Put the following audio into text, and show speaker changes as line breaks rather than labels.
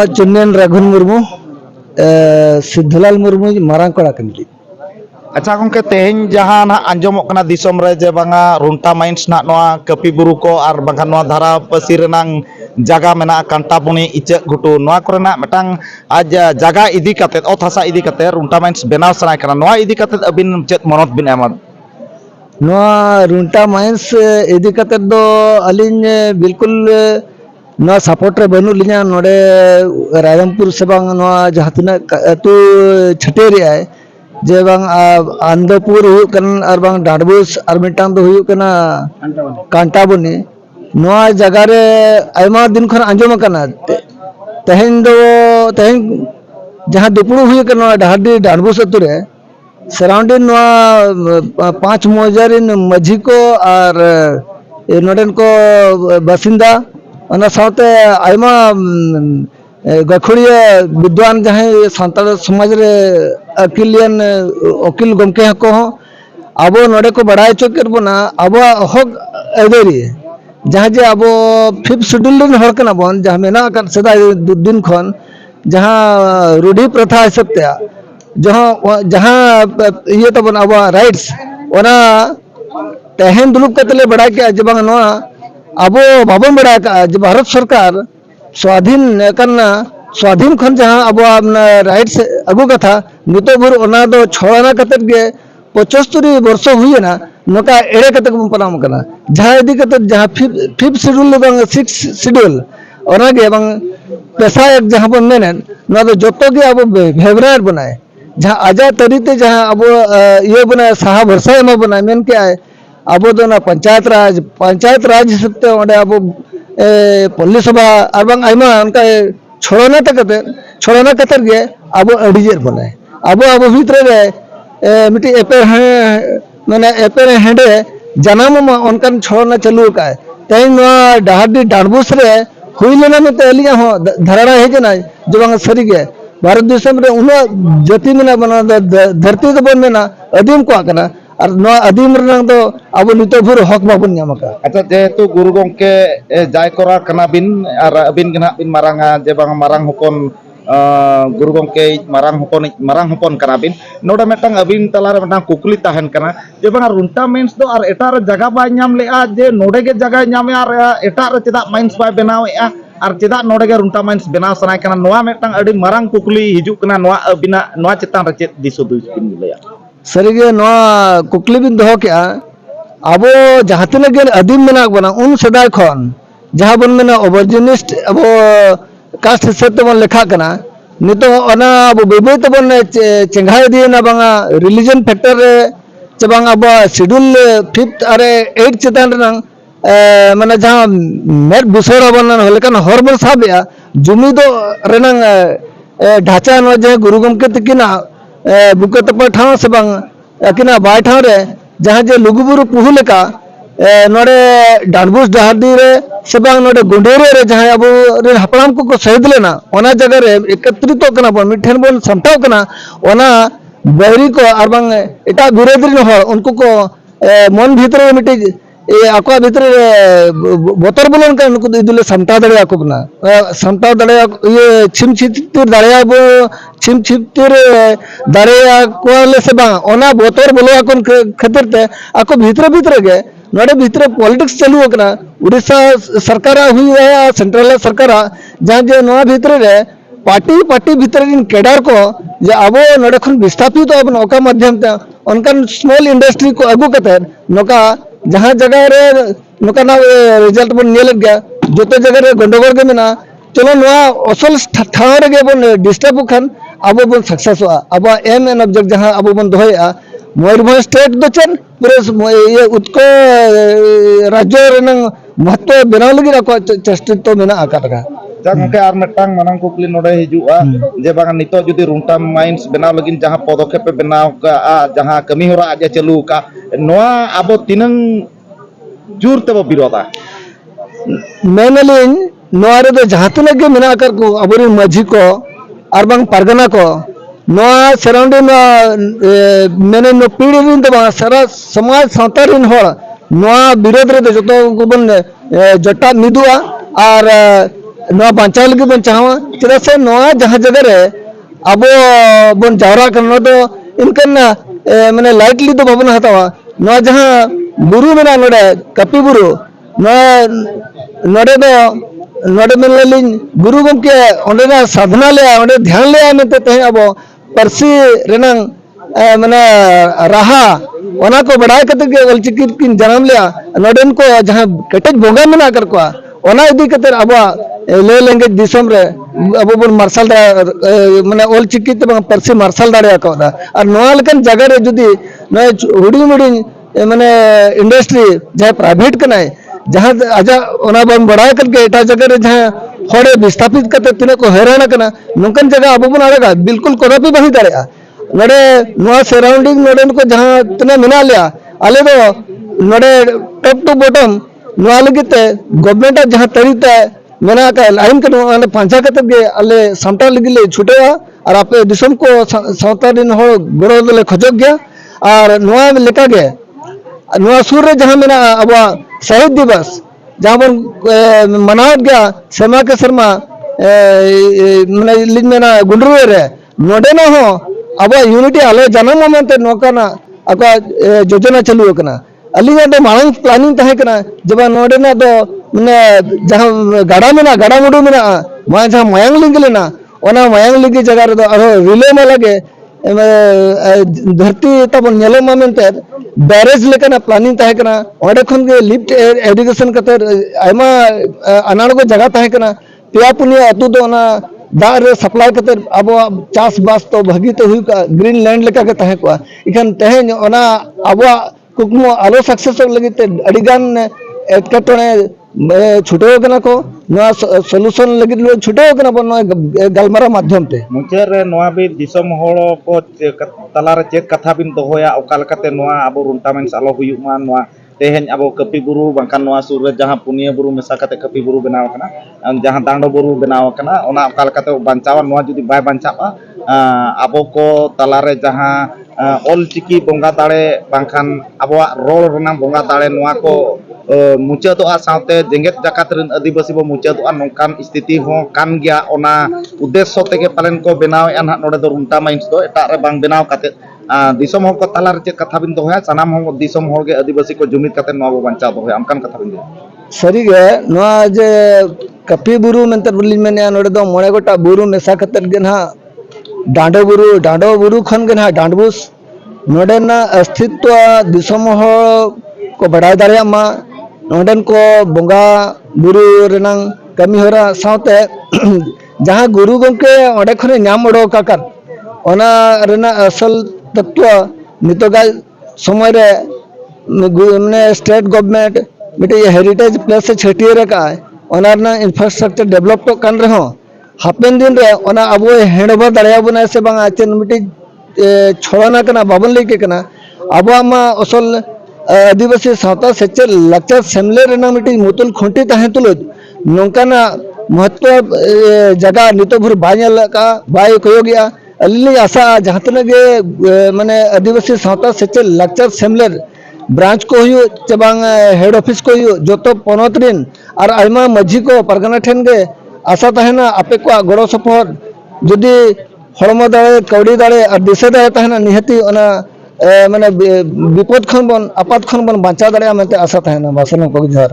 चुन्नेन रघुन मुर्मू सिद्धलाल मुर्मू मारांग कोड़ा कनली।
अच्छा गंके तेहन जहां ना आंजमोग कना दिसोम रे जे बांगा रुंटा माइंस ना नोआ कपि बुरु को आर बांगा नोआ धारा पसी रेनांग जागा मेना कांटाबुनी इचक घुटु नोआ कोरेना मिटांग आज जागा इदी काते ओत हासा इदी काते रुंटा माइंस बेनाव सनाय कना नोआ इदी काते अबिन चेत मनोत बिन एमा
नोआ रुंटा माइंस इदी काते दो अलिन बिल्कुल नोआ सपोर्ट रे बनु लिया नोडे रायरंगपुर से बांग नोआ जहां अतु छटेरी आए जे बांग आंदपुर हुई कन और बांग डाडबुस और मिटांग दो हुई कना कांटाबुनी नोआ जगह रे आयमा दिन खन आंजम कना तेहन जहां दुपड़ू हुई कना डाडी डाडबुस अतु रे सराउंडिंग नोआ 5 मोजारिन मझी को और नोडेन को बासिंदा अना साथे आयमा गखुड़िया विद्वान जहां सांताल समाज रे अकिलियन अकिल गमके को अब नोडे को बड़ाई चोकर बना अब हक एदेरी जहां जे अब 5th शेड्यूल हर कना बन जहां मेना कर सदा दिन खन जहां रूढ़ी प्रथा हिसाबते जहां ये तो बन अब राइट्स ओना तहन दुलुप कतले बड़ा के जे बांग नोआ अब बाबन बड़ा का जे भारत सरकार स्वाधीन करना स्वाधीन खन जहां अब राइट्स अगु कथा नितो भर ओना दो छोड़ना कतत गे 75 वर्ष हुई ना नोका एड़े कतक पनाम कना जहां इदी कतत जहां 5th शेड्यूल बांग 6th शेड्यूल ओना गे बांग पेशा एक जहां बन मेने ना दो जतो गे अब फेवरेट बनाए जहां आजा तरीते जहां अब ये बनाए साहा भरसा एमा बनाए मेन के आए अब दो ना पंचायत राज हिसाब ते ओडे अब पल्ली सभा और बांग आयमा उनका छोड़ना कतर गे अब अडिजेर बनाए अब भीतर रे मिटी एपेर माने एपेर हेंडे जनाम उनकान छोड़ना चालू का तेन डाडी डाडबुस रे हुई लेना में तेलिया हो धरणा हेजना जो बांग सरी गे भारत देशम रे उना जाति में बना धरती तो बन में अदीम को आकना और नोआ अदीम रंग दो अब नितो भर हक बाबन ᱧᱟᱢ का।
अच्छा जेहेतु गुरु गंके जाय करा कना बिन आर अबिन गना बिन मारांगा जे बांग मारांग हपन गुरु गंके मारांग हपन कना बिन नोडा मेटांग अबिन तला रे मेटांग कुकली ताहन कना जे बांग रुंटा माइंस दो आर एटा रे जगह बाय ᱧᱟᱢ लेआ जे नोडे गे जगह ᱧᱟᱢे आर एटा रे चेदा माइंस बाय बनावेआ आर चेदा नोडे गे रुंटा माइंस बनाव सनाय कना नोआ मेटांग अडी मारांग कुकली हिजु कना नोआ अबिना नोआ चेतान रे चेत दिसुदुस बिन लेया
सरीगे नोआ कुकली बिन दो के अब जहां तक अदीम मेना बना उन सदा खन जहां बन मेना ओवर्जिनिस्ट अब कास्ट हिसाब ते बन लेखा कना नितो ओना अब बेबे ते बन चेंगाय दिए ना बांगा रिलीजन फैक्टर रे चे बांगा अब शेड्यूल 5th अरे 8 चेतान रंग माने जहां मेर बुसोरा बन लेकन हर बन साबया जुमी दो रेनंग ढांचा न जे गुरु गमके तकिना बुकत पर ठाव से बांग अकिना बाय ठाव रे जहां जे लुगुबुरु पुहु लेका नोडे डाडबुस डहाडी रे से बांग नोडे गुंडेरे रे जहां अब रे हपड़ाम को शहीद लेना ओना जगह रे एकत्रित कना बन मिठन बन समटाव कना ओना बैरी को और बांग एटा विरोधी हो उनको को मन भीतर मिटी आको भीतर बोतर बोलन का उनको इदुले समटा दड़े आको बना समटा दड़े ये छिम छितिर दड़े अब छिम छितिर दड़े को ले से बा ओना बोतर बोलो आको खतिर ते आको भीतर गे नोडे भीतर पॉलिटिक्स चालू कना उड़ीसा सरकार हुई है सेंट्रल सरकार जहां जे नोआ भीतर रे पार्टी भीतर इन केडर को जे अब नोडे खन विस्थापित अब नौका माध्यम ते उनका स्मॉल इंडस्ट्री को अगु कते नौका जहां जगह रे नौका ना रिजल्ट बन नेल गया जोते जगह रे गंडगोल के मेना चलो नोआ असल ठाव रे गे बन डिस्टर्ब खन अब बन सक्सेस अब एम एन ऑब्जेक्ट जहां अब बन दोया मयूरभंज स्टेट दो चेन पूरे ये उत्को राज्य रेनंग महत्व बनाव लगी को चेष्टा तो मेना आका का
जंके आर मेटांग मानंग कुकली नोडे हिजुआ जे बांग नितो जुदी रुंटा माइंस बनाव लगिन जहां पदक्षेप पे बनाव का जहां कमी होरा आज चालू का नोआ अब तिनंग जुर ते विरोधा
मेनलिन नोआ रे जहां तक के मेना कर को अबरी माझी को और बांग परगना को नोआ सराउंडिंग मेने नो पीढ़ी रिन तो सारा समाज सावता रिन होड़ नोआ विरोध रे जतो को बन जटा निदुआ और नवा बांचाव लगे बन चाहवा चेदा से नवा जहां जगह रे अब बन जावरा करना तो इनकन माने लाइटली तो बाबन हतावा नवा जहां बुरु मेना नोडे कपी बुरु नोडे दो नोडे मेनलिन गुरु गमके ओंडेना साधना ले ओंडे ध्यान ले मेते तहे अब परसी रेनंग माने राहा ओना को बढ़ाई कते के ऑलचिकी किन जन्म लिया नोडेन को जहां कटेज बोंगा मेना कर को ओना इदी कते अब ले लैंग्वेज दिसम रे अब बन मार्शल माने ऑलचिकी ते परसी मार्शल दाड़े को दा और नोआ लेकन जगह रे जुदी न हुडी मुडी माने इंडस्ट्री जहां प्राइवेट कनाय जहां आजा ओना बन बढ़ाई करके एटा जगह रे जहां होड़े विस्थापित कते तिने को हैरान कना नोकन जगह अब बन आरेगा बिल्कुल कोदापि बही दाड़ेया नोडे नोआ सराउंडिंग नोडेन को जहां तने मिना लिया आले दो नोडे टॉप टू बॉटम नोआ लगिते गवर्नमेंट जहां तरीते मेना का लाइन के नोआ पांचा कते गे आले सामटा लगिले छुटेवा और आपे दिसम को सावता दिन हो गड़ो ले खजक गया और नोआ लेका गे नोआ सुर रे जहां मेना अब शहीद दिवस जहां बन मनाव गया सेमा के शर्मा माने लिन मेना गुंडरू रे नोडे ना हो अब यूनिटी आलो जनम मोमेंट नोकाना अब योजना चालू कना अलिया दो मांग प्लानिंग तहे कना जब नोडे ना दो माने जहां गाड़ा मेना गाड़ा मुडू मेना मा जहां मयांग लिंगलेना ओना मयांग लिंगी जगह रे दो रिले में लगे धरती तब नेलो मोमेंट बैरेज लेकना प्लानिंग तहे कना ओडे खन के लिफ्ट एजुकेशन कते आयमा अनाड़ को जगह तहे कना पेया पुनिया अतु दो ना दार सप्लाई कते अब चास बास तो भागी तो हुई का ग्रीन लैंड लेका के तहे को इखन तहे ओना अब कुकमो आलो सक्सेस लगी ते अडिगान एटकटोने छुटे कना को नवा सॉल्यूशन लगी छुटे कना बन गलमारा माध्यम ते
मुचे रे नवा भी दिसम होड़ो को तलारे चेक कथा बिन दोहोया ओकाल कते नवा अब रुंटामेंस आलो हुयुक मा नवा तेहेन अब कपी बुरु बांकान नवा सुर रे जहां पुनिया बुरु मेसा कते कपी बुरु बनाव कना जहां दांडो बुरु बनाव कना ओना ओकाल कते बांचावा नवा जुदी बाय बांचावा आबो को तलारे जहां ऑल चिकी बोंगा दाड़े बांखान आबोआ रोल रना बोंगा दाड़े नवा को मुचादोआ साथे जेंगेत जाकात रेन आदिवासी बो मुचादोआ नोंकान स्थिति हो कान गया ओना उद्देश्य तेगे पालन को बनाव एन नोडे दो रुंटा माइंस दो एटा रे बांग बनाव काते दिसम हो को तलार चे कथा बिन दोया सनाम हो दिसम हो गे आदिवासी को जुमित काते नवा बो बांचा दोया आमकान कथा बिन
सरी गे नवा जे कपी बुरु मेंतर बुली मेने नोडे दो मोणे गोटा बुरु मेसा कते गे ना डांडो बुरु खन गे ना डांडबुस नोडे ना अस्तित्व दिसम हो को बढ़ाई दाड़िया मा नोडन को बोंगा बुरु रेनांग कमी होरा साथे जहां गुरु गमके ओडे खने नाम ओडो काकर ओना रेना असल तत्व नितोगा समय रे माने स्टेट गवर्नमेंट मिटे हेरिटेज प्लेस से छटिए रे का ओना ना इंफ्रास्ट्रक्चर डेवलप तो कान रहो हापेन दिन रे ओना अबो हेंडओवर दाड़िया बना से बांगा चेन मिटे छोड़ना कना बाबन लेके कना अबो मा असल आदिवासी सावता सेचे लक्चर सेमले रेना मिटी मुतुल खुंटी तहे तुलो नोंकाना महत्व जगह नितो भर बायल का बाय कोयो गया अलिली आशा जहां तने गे माने आदिवासी सावता सेचे लक्चर सेमलेर ब्रांच को हुयो चबांग हेड ऑफिस को हुयो जोतो पनोत रिन और आयमा मझी को परगना ठेन गे आशा तहेना आपे को गड़ो सपोर्ट जदी हड़मो दाड़े कौड़ी दाड़े और दिशा दाड़े तहेना निहति ओना माने विपद खन बन आपात खन बन बांचा दाड़े मेंते आशा तहेना बासन को जोहार